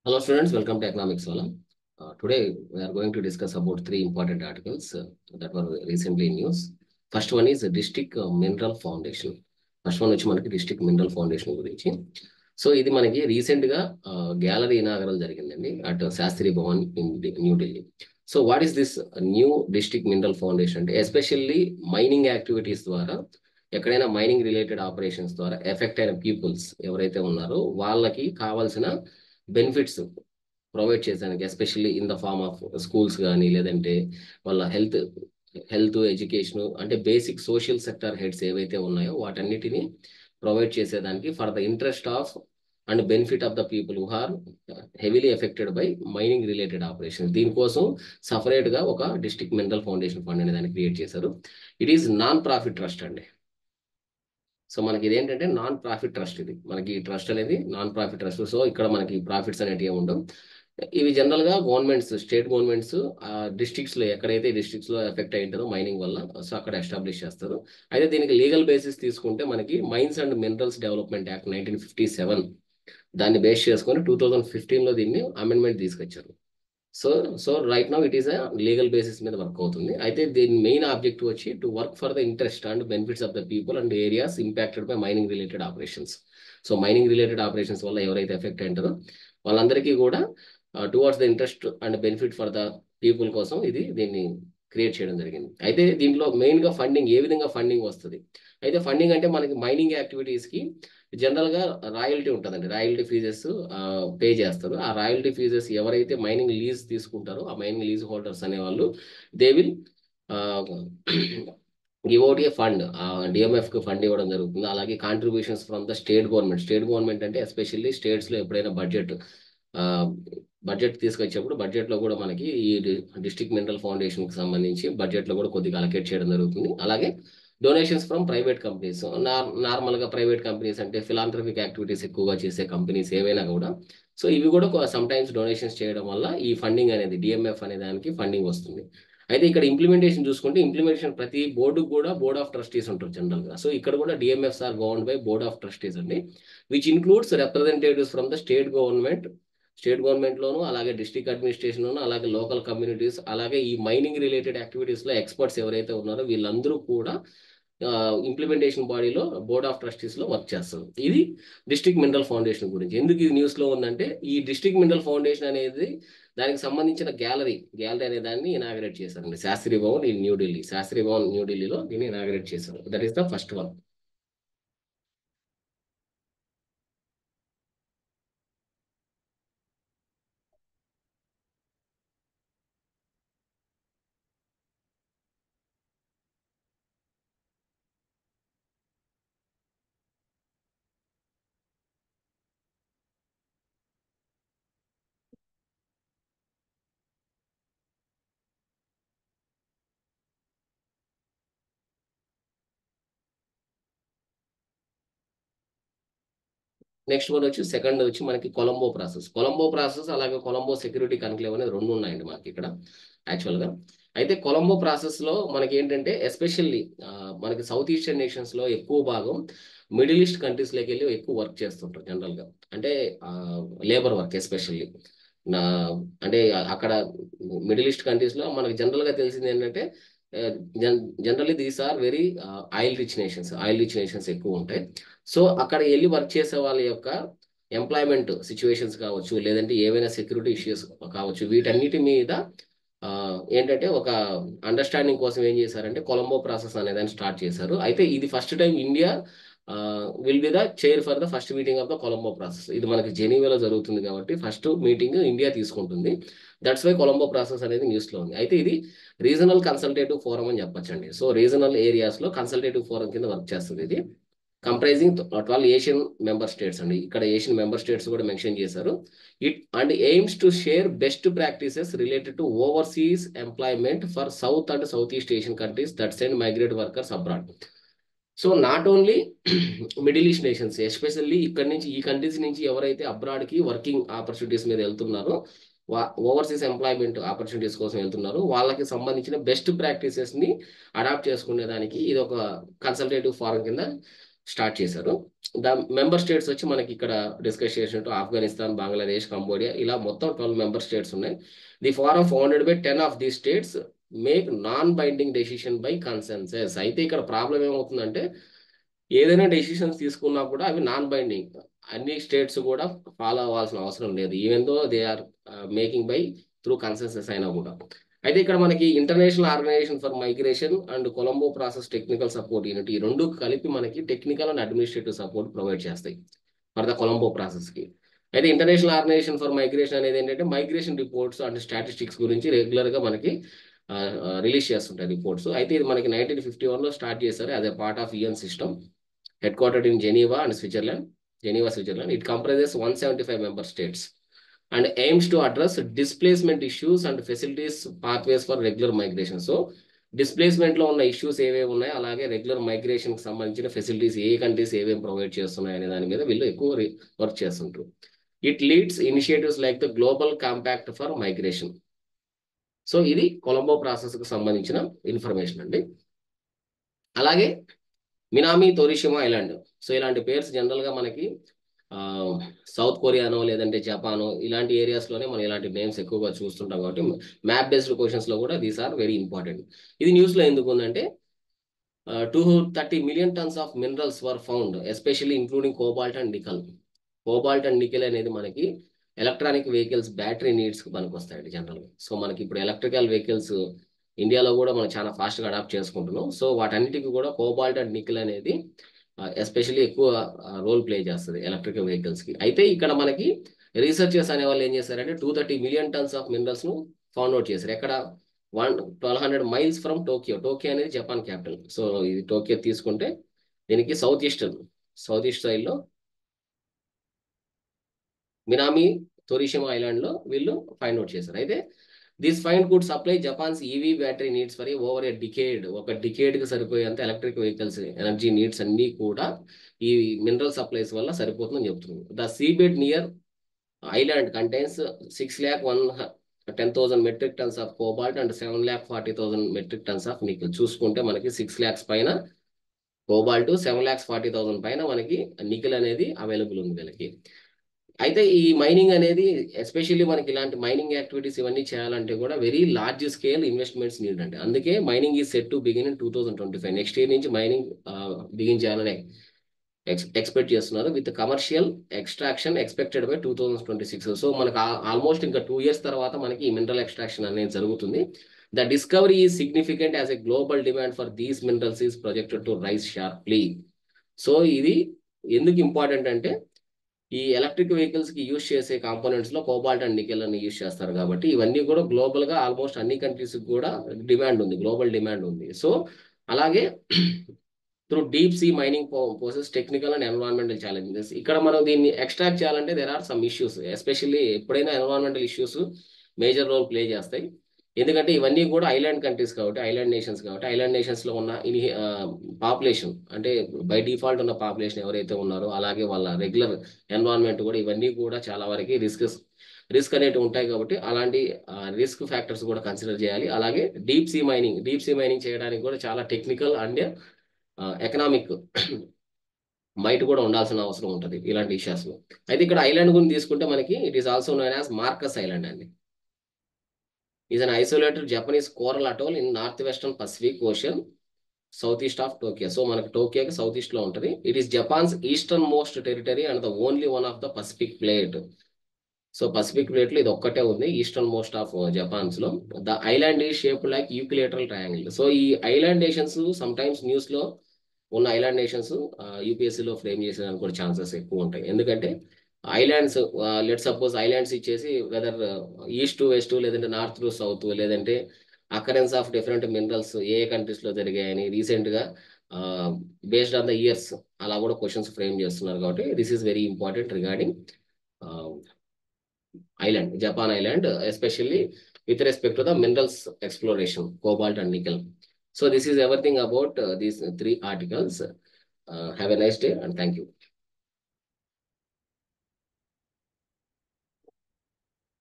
Hello students, welcome to Economics Vala. Today we are going to discuss about three important articles that were recently in news. First one is District Mineral Foundation. First one వచ్చి మనకి District Mineral Foundation గురించి. So ఇది మనకి recent గా gallery inaugural జరిగిందండి at Shastri Bhavan in new Delhi. So what is this new district mineral foundation అంటే especially mining activities ద్వారా ఎక్కడైనా మైనింగ్ రిలేటెడ్ ఆపరేషన్స్ ద్వారా ఎఫెక్ట్ అయిన పీపుల్స్ ఎవరైతే ఉన్నారో వాళ్ళకి కావాల్సిన బెనిఫిట్స్ ప్రొవైడ్ చేసానికి especially in the form of schools కానీ లేదంటే వాళ్ళ హెల్త్ ఎడ్యుకేషన్ అంటే బేసిక్ సోషల్ సెక్టర్ హెడ్స్ ఏవైతే ఉన్నాయో వాటన్నిటిని ప్రొవైడ్ చేసేదానికి for the interest of and benefit of the people who are heavily affected by mining related operations. దీనికోసం సపరేట్ గా ఒక డిస్ట్రిక్ట్ మినరల్ ఫౌండేషన్ ఫండ్ అనే దాన్ని క్రియేట్ చేశారు. It is non profit trust అండి. సో మనకి ఇది ఏంటంటే నాన్ ప్రాఫిట్ ట్రస్ట్. ఇది మనకి ట్రస్ట్ అనేది నాన్ ప్రాఫిట్ ట్రస్ట్. సో ఇక్కడ మనకి ప్రాఫిట్స్ అనేటివి ఉండవు. ఇవి జనరల్ గా గవర్నమెంట్స్, స్టేట్ గవర్నమెంట్స్ డిస్ట్రిక్ట్స్ లో ఎక్కడైతే డిస్ట్రిక్ట్స్ లో ఎఫెక్ట్ అయింటారో మైనింగ్ వల్ల సో అక్కడ ఎస్టాబ్లిష్ చేస్తారు. అయితే దీనికి లీగల్ బేసిస్ తీసుకుంటే మనకి mines and minerals development act 1957 దాన్ని బేస్ చేసుకొని 2015 లో దీన్ని అమెండ్మెంట్ తీసుకొచ్చారు. So right now it is legal basis మీద వర్క్ అవుతుంది. అయితే దీని మెయిన్ ఆబ్జెక్టివ్ వచ్చి to work for the interest and benefits of the people and areas impacted by mining related operations. So mining related operations వల్ల ఎవరైతే effect అయింటారో వాళ్ళందరికీ కూడా towards the interest and benefit for the people కోసం దీన్ని create చేయడం జరిగింది. అయితే దీంట్లో మెయిన్ గా ఫండింగ్ ఏ విధంగా ఫండింగ్ వస్తుంది. అయితే ఫండింగ్ అంటే మనకి మైనింగ్ యాక్టివిటీస్ కి జనరల్ గా రాయల్టీ ఉంటుందండి. రాయల్టీ ఫీజెస్ పే చేస్తారు. ఆ రాయల్టీ ఫీజెస్ ఎవరైతే మైనింగ్ లీజ్ తీసుకుంటారో ఆ మైనింగ్ లీజ్ హోల్డర్స్ అనే వాళ్ళు they will give out a fund, DMF కి ఫండ్ ఇవ్వడం జరుగుతుంది. అలాగే contributions from the state government. State government అంటే ఎస్పెషల్లీ స్టేట్స్ లో ఎప్పుడైనా బడ్జెట్ తీసుకొచ్చేప్పుడు బడ్జెట్ లో కూడా మనకి ఈ డిస్ట్రిక్ట్ మినరల్ ఫౌండేషన్ కి సంబంధించి బడ్జెట్ లో కూడా కొద్దిగా అలకేట్ చేయడం జరుగుతుంది. అలాగే donations from private companies. Normal గా ప్రైవేట్ కంపెనీస్ అంటే ఫిలాంథ్రఫిక్ యాక్టివిటీస్ ఎక్కువగా చేసే కంపెనీస్ ఏవైనా కూడా సో ఇవి కూడా సమ్ టైమ్స్ డొనేషన్స్ చేయడం వల్ల ఈ ఫండింగ్ అనేది డిఎంఎఫ్ అనే దానికి ఫండింగ్ వస్తుంది. అయితే ఇక్కడ ఇంప్లిమెంటేషన్ చూసుకుంటే ఇంప్లిమెంటేషన్ ప్రతి బోర్డు కూడా బోర్డ్ ఆఫ్ ట్రస్టీస్ ఉంటారు జనరల్ గా. సో ఇక్కడ కూడా DMFs are governed by board of trustees అండి, which includes representatives from the state government లోను అలాగే డిస్ట్రిక్ట్ అడ్మినిస్ట్రేషన్ లోను అలాగే లోకల్ కమ్యూనిటీస్ అలాగే ఈ మైనింగ్ రిలేటెడ్ యాక్టివిటీస్ లో ఎక్స్పర్ట్స్ ఎవరైతే ఉన్నారో వీళ్ళందరూ కూడా ఇంప్లిమెంటేషన్ బాడీలో బోర్డ్ ఆఫ్ ట్రస్టీస్ లో వర్క్ చేస్తారు. ఇది డిస్ట్రిక్ట్ మినరల్ ఫౌండేషన్ గురించి. ఎందుకు ఇది న్యూస్ లో ఉందంటే ఈ డిస్ట్రిక్ట్ మినరల్ ఫౌండేషన్ అనేది దానికి సంబంధించిన గ్యాలరీ అనే దాన్ని ఇనాగరేట్ చేశారండి శాస్త్రి భవన్ ఇన్ న్యూఢిల్లీ. శాస్త్రి భవన్ న్యూఢిల్లీలో దీన్ని ఇనాగరేట్ చేశారు. That is the first one. Next one వచ్చి సెకండ్ వచ్చి మనకి కొలంబో ప్రాసెస్ అలాగే కొలంబో సెక్యూరిటీ కన్క్లేవ్ అనేది రెండు ఉన్నాయండి మనకి ఇక్కడ యాక్చువల్ గా. అయితే కొలంబో ప్రాసెస్ లో మనకి ఏంటంటే ఎస్పెషల్లీ మనకి సౌత్ ఈస్టర్న్ నేషన్స్ లో ఎక్కువ భాగం మిడిల్ ఈస్ట్ కంట్రీస్ లోకి వెళ్ళి ఎక్కువ వర్క్ చేస్తుంటారు జనరల్ గా. అంటే లేబర్ వర్క్ ఎస్పెషల్లీ నా అంటే అక్కడ మిడిల్ ఈస్ట్ కంట్రీస్ లో మనకి జనరల్ గా తెలిసింది ఏంటంటే generally these are very oil rich nations ఎక్కువ ఉంటాయి. సో అక్కడ వెళ్ళి వర్క్ చేసే వాళ్ళ యొక్క ఎంప్లాయ్మెంట్ సిచ్యువేషన్స్ కావచ్చు లేదంటే ఏవైనా సెక్యూరిటీ ఇష్యూస్ కావచ్చు వీటన్నిటి మీద ఏంటంటే ఒక అండర్స్టాండింగ్ కోసం ఏం చేశారంటే కొలంబో ప్రాసెస్ అనేదాన్ని స్టార్ట్ చేశారు. అయితే ఇది first time India will be the chair for the first meeting of the Colombo process. ఇది మనకి జెనీవాలో జరుగుతుంది కాబట్టి ఫస్ట్ మీటింగ్ ఇండియా తీసుకుంటుంది. దట్స్ వై కొలంబో ప్రాసెస్ అనేది న్యూస్ లో ఉంది. అయితే ఇది రీజనల్ కన్సల్టేటివ్ ఫోరం అని చెప్పొచ్చండి. సో రీజనల్ ఏరియాస్ లో కన్సల్టేటివ్ ఫోరం కింద వర్క్ చేస్తుంది. ఇది కంప్రైజింగ్ 12 ఏషియన్ మెంబర్ స్టేట్స్ అండి. ఇక్కడ ఏషియన్ మెంబర్ స్టేట్స్ కూడా మెన్షన్ చేశారు. It and AIIMS to share best practices related to overseas employment for south and south east Asian countries that send migrate workers abroad. So not only middle east nations especially ఇక్కడ నుంచి ఈ countries నుంచి ఎవరైతే abroad కి working opportunities మీద వెళ్తున్నారో overseas employment opportunities కోసం వెళ్తున్నారు వాళ్ళకి సంబంధించిన బెస్ట్ ప్రాక్టీసెస్ ని అడాప్ట్ చేసుకునే దానికి ఇది ఒక కన్సల్టేటివ్ ఫారం కింద స్టార్ట్ చేశారు. మెంబర్ స్టేట్స్ వచ్చి మనకి ఇక్కడ డిస్కస్ చేసినట్టు ఆఫ్ఘనిస్తాన్, బంగ్లాదేశ్, కంబోడియా ఇలా మొత్తం 12 మెంబర్ స్టేట్స్ ఉన్నాయి. The forum founded by 10 of the states make non binding decision by consensus. అయితే ఇక్కడ ప్రాబ్లం ఏమవుతుందంటే ఏదైనా డెసిషన్స్ తీసుకున్నా కూడా అవి నాన్ బైండింగ్, అన్ని స్టేట్స్ కూడా ఫాలో అవ్వాల్సిన అవసరం లేదు, even though they are making by through consensus అయినా కూడా. అయితే ఇక్కడ మనకి international organization for migration and Colombo process technical support unit, ఈ రెండు కలిపి మనకి technical and administrative support provide చేస్తాయి ఫర్ ద కొలంబో ప్రాసెస్ కి. అయితే ఇంటర్నేషనల్ ఆర్గనైజేషన్ ఫర్ మైగ్రేషన్ అనేది ఏంటంటే మైగ్రేషన్ రిపోర్ట్స్ అండ్ స్టాటిస్టిక్స్ గురించి రెగ్యులర్ గా మనకి రిలీజ్ చేస్తుంటాయి రిపోర్ట్స్. అయితే ఇది మనకి 1951 లో స్టార్ట్ చేశారు అదే part of UN system, head quartered in Geneva and Switzerland, Geneva Switzerland. It comprises 175 member states and aims to address displacement issues and facilities pathways for regular migration. So displacement లో ఉన్న issues ఏవేవి ఉన్నాయి, అలాగే regular migration కి సంబంధించిన facilities ఏ countries ఏవేమి provide చేస్తున్నాయి అనే దాని మీద వీళ్ళు ఎక్కువ వర్క్ చేస్తుంటారు. It leads initiatives like the global compact for migration. So ఇది కొలంబో ప్రాసెస్ కు సంబంధించిన ఇన్ఫర్మేషన్ అండి. అలాగే మినామి తోరిషిమా ఐలాండ్. సో ఇలాంటి పేర్స్ జనరల్ గా మనకి సౌత్ కొరియానో లేదంటే జపానో ఇలాంటి ఏరియాస్ లోనే మనం ఇలాంటి నేమ్స్ ఎక్కువగా చూస్తుంటాం కాబట్టి మ్యాప్ బేస్డ్ క్వశ్చన్స్ లో కూడా దీస్ ఆర్ వెరీ ఇంపార్టెంట్. ఇది న్యూస్ లో ఎందుకు ఉందంటే 230 million tons of minerals were found especially including cobalt and nickel. Cobalt and nickel అనేది మనకి ఎలక్ట్రానిక్ వెహికల్స్ బ్యాటరీ నీడ్స్ కి పనికి వస్తాయండి జనరల్. సో మనకి ఇప్పుడు ఎలక్ట్రికల్ వెహికల్స్ ఇండియాలో కూడా మనం చాలా ఫాస్ట్ గా అడాప్ట్ చేసుకుంటున్నాం. సో వాటన్నిటికీ కూడా కోబాల్ట్ అండ్ నికెల్ అనేది ఎస్పెషల్లీ ఎక్కువ రోల్ ప్లే చేస్తుంది ఎలక్ట్రికల్ వెహికల్స్ కి. అయితే ఇక్కడ మనకి రీసెర్చర్స్ అనే వాళ్ళు ఏం చేశారంటే 230 million tons ఆఫ్ మినరల్స్ ను ఫౌండ్ అవుట్ చేశారు. ఎక్కడ 1200 miles ఫ్రమ్ టోక్యో. టోక్యో అనేది జపాన్ క్యాపిటల్. సో ఇది టోక్యో తీసుకుంటే దీనికి సౌత్ ఈస్ట్ సైడ్ లో మినామి తోరిషిమా ఐలాండ్ లో వీళ్ళు ఫైండ్ అవుట్ చేశారు. అయితే this find could supply Japan's EV battery needs for over a decade. ఒక డికేడ్ కి సరిపోయేంత ఎలక్ట్రిక్ వెహికల్స్ ఎనర్జీ నీడ్స్ అన్ని కూడా ఈ మినరల్ సప్లైస్ వల్ల సరిపోతుందని చెప్తున్నారు. The seabed near island contains 6,10,000 metric tons of cobalt and 7,40,000 metric tons of nickel. చూసుకుంటే మనకి 6 lakhs పైన కోబాల్ట్, 7,40,000 పైన మనకి నికెల్ అనేది అవైలబుల్ ఉంది వీళ్ళకి. అయితే ఈ మైనింగ్ అనేది ఎస్పెషల్లీ మనకి ఇలాంటి మైనింగ్ యాక్టివిటీస్ ఇవన్నీ చేయాలంటే కూడా very large scale investments need అండి. అందుకే మైనింగ్ ఈ set to begin in 2025. Next year నుంచి మైనింగ్ బిగిన్ చేయాలని ఎక్స్పెక్ట్ చేస్తున్నారు with commercial extraction expected by 2026. So మనకు ఆల్మోస్ట్ ఇంకా 2 years తర్వాత మనకి ఈ మినరల్ ఎక్స్ట్రాక్షన్ అనేది జరుగుతుంది. The discovery is significant as a global demand for these minerals is projected to rise sharply. So ఇది ఎందుకు ఇంపార్టెంట్ అంటే ఈ ఎలక్ట్రిక్ వెహికల్స్ కి యూజ్ చేసే కాంపోనెంట్స్ లో కోబాల్ట్ అండ్ నికెల్ అని యూజ్ చేస్తారు కాబట్టి ఇవన్నీ కూడా గ్లోబల్ గా ఆల్మోస్ట్ అన్ని కంట్రీస్ కూడా డిమాండ్ ఉంది, గ్లోబల్ డిమాండ్ ఉంది. సో అలాగే through deep sea mining poses technical and environmental challenges. ఇక్కడ మనం దీన్ని ఎక్స్ట్రాక్ట్ చేయాలంటే there are some issues, especially ఎప్పుడైనా environmental issues major role play చేస్తాయి. ఎందుకంటే ఇవన్నీ కూడా ఐలాండ్ కంట్రీస్ కాబట్టి, ఐలాండ్ నేషన్స్ కాబట్టి, ఐలాండ్ నేషన్స్ లో ఉన్న పాపులేషన్ అంటే బై డిఫాల్ట్ ఉన్న పాపులేషన్ ఎవరైతే ఉన్నారో అలాగే వాళ్ళ రెగ్యులర్ ఎన్విరాన్మెంట్ కూడా ఇవన్నీ కూడా చాలా వరకు రిస్క్ అనేవి ఉంటాయి కాబట్టి అలాంటి రిస్క్ ఫ్యాక్టర్స్ కూడా కన్సిడర్ చేయాలి. అలాగే డీప్ సీ మైనింగ్ చేయడానికి కూడా చాలా టెక్నికల్ అండ్ ఎకనామిక్ మైట్ కూడా ఉండాల్సిన అవసరం ఉంటుంది ఇలాంటి ఇష్యూస్ లో. అయితే ఇక్కడ ఐలాండ్ గురించి తీసుకుంటే మనకి it is also known as Marcus island అండి. is an isolated Japanese coral atoll in northwestern Pacific Ocean, southeast of Tokyo. So మనకి టోక్యోకి సౌత్ ఈస్ట్ లో ఉంటుంది. It is Japan's eastern most territory and the only one of the Pacific plate. So Pacific plate లో ఇది ఒక్కటే ఉంది eastern most of Japan's లో. The island is shape like equilateral triangle. So ఈ island nations some times news లో ఉన్న island nations UPSC లో frame చేసేదానికి కూడా ఛాన్సెస్ ఎక్కువ ఉంటాయి. ఎందుకంటే ఐలాండ్స్ లెట్ సపోజ్ ఐలాండ్స్ ఇచ్చేసి వెదర్ ఈస్ట్ టు వెస్ట్ లేదంటే నార్త్ టు సౌత్ లేదంటే occurrence of different minerals A countries లో జరిగాయని రీసెంట్ గా బేస్డ్ ఆన్ ద ఇయర్స్ అలా కూడా క్వశ్చన్స్ ఫ్రేమ్ చేస్తున్నారు. కాబట్టి this is very important regarding island, Japan island, especially with respect to the minerals exploration, cobalt and nickel. So this is everything about these 3 articles. Have a nice day and thank you.